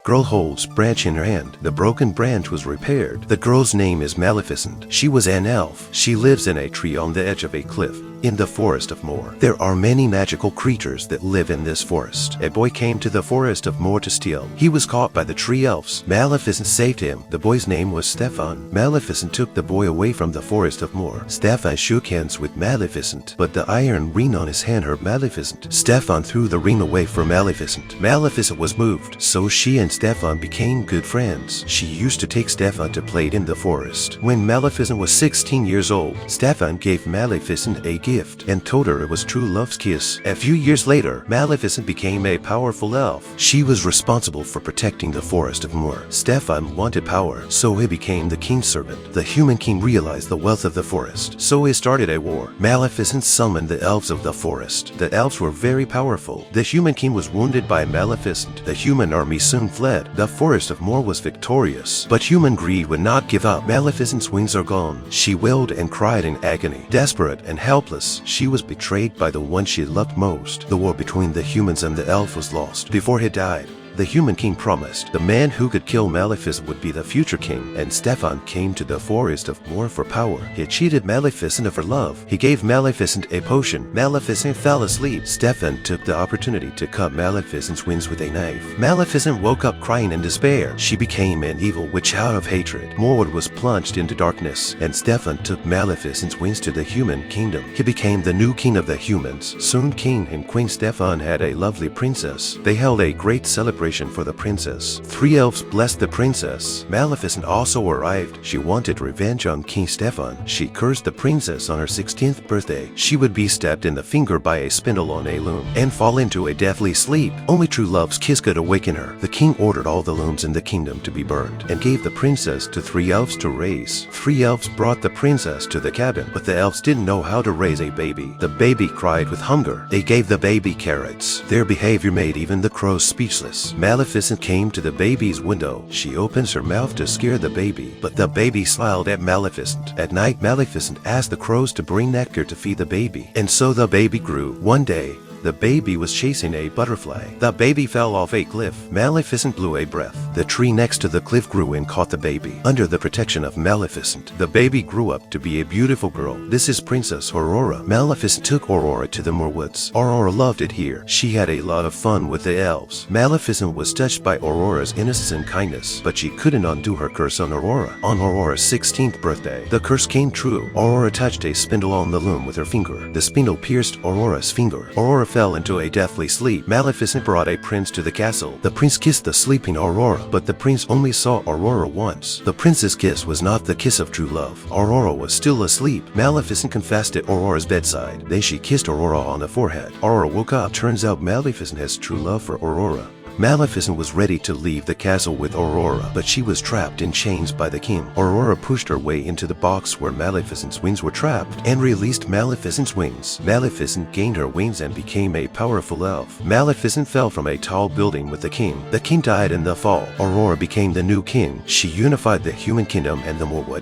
girl holds branch in her hand. The broken branch was repaired. The girl's name is Maleficent. She was an elf. She lives in a tree on the edge of a cliff in the forest of Moor. There are many magical creatures that live in this forest. A boy came to the forest of Moor to steal. He was caught by the tree elves. Maleficent saved him. The boy's name was Stefan. Maleficent took the boy away from the forest of Moor. Stefan shook hands with Maleficent, but the iron ring on his hand hurt Maleficent. Stefan threw the ring away from Maleficent. Maleficent was moved, so she and Stefan became good friends. She used to take Stefan to play in the forest. When Maleficent was 16 years old, Stefan gave Maleficent a gift and told her it was true love's kiss. A few years later, Maleficent became a powerful elf. She was responsible for protecting the forest of Moor. Stefan wanted power, so he became the king's servant. The human king realized the wealth of the forest, so he started a war. Maleficent summoned the elves of the forest. The elves were very powerful. The human king was wounded by Maleficent. The human army soon fled. The forest of Moor was victorious, but human greed would not give up. Maleficent's wings are gone. She wailed and cried in agony. Desperate and helpless, she was betrayed by the one she loved most. The war between the humans and the elf was lost. Before he died, the human king promised the man who could kill Maleficent would be the future king, and Stefan came to the forest of Moor for power. He cheated Maleficent of her love. He gave Maleficent a potion. Maleficent fell asleep. Stefan took the opportunity to cut Maleficent's wings with a knife. Maleficent woke up crying in despair. She became an evil witch out of hatred. Morwood was plunged into darkness, and Stefan took Maleficent's wings to the human kingdom. He became the new king of the humans. Soon King and Queen Stefan had a lovely princess. They held a great celebration for the princess. Three elves blessed the princess. Maleficent also arrived. She wanted revenge on King Stefan. She cursed the princess on her 16th birthday. She would be stabbed in the finger by a spindle on a loom and fall into a deathly sleep. Only true love's kiss could awaken her. The king ordered all the looms in the kingdom to be burned and gave the princess to three elves to raise. Three elves brought the princess to the cabin, but the elves didn't know how to raise a baby. The baby cried with hunger. They gave the baby carrots. Their behavior made even the crows speechless. Maleficent came to the baby's window. She opens her mouth to scare the baby, but the baby smiled at Maleficent. At night, Maleficent asked the crows to bring nectar to feed the baby, and so the baby grew. One day, the baby was chasing a butterfly. The baby fell off a cliff. Maleficent blew a breath. The tree next to the cliff grew and caught the baby. Under the protection of Maleficent, the baby grew up to be a beautiful girl. This is Princess Aurora. Maleficent took Aurora to the Moor Woods. Aurora loved it here. She had a lot of fun with the elves. Maleficent was touched by Aurora's innocence and kindness, but she couldn't undo her curse on Aurora. On Aurora's 16th birthday, the curse came true. Aurora touched a spindle on the loom with her finger. The spindle pierced Aurora's finger. Aurora fell into a deathly sleep. Maleficent brought a prince to the castle. The prince kissed the sleeping Aurora, but the prince only saw Aurora once. The prince's kiss was not the kiss of true love. Aurora was still asleep. Maleficent confessed at Aurora's bedside. Then she kissed Aurora on the forehead. Aurora woke up. Turns out Maleficent has true love for Aurora. Maleficent was ready to leave the castle with Aurora, but she was trapped in chains by the king. Aurora pushed her way into the box where Maleficent's wings were trapped and released Maleficent's wings. Maleficent gained her wings and became a powerful elf. Maleficent fell from a tall building with the king. The king died in the fall. Aurora became the new king. She unified the human kingdom and the Moorwood.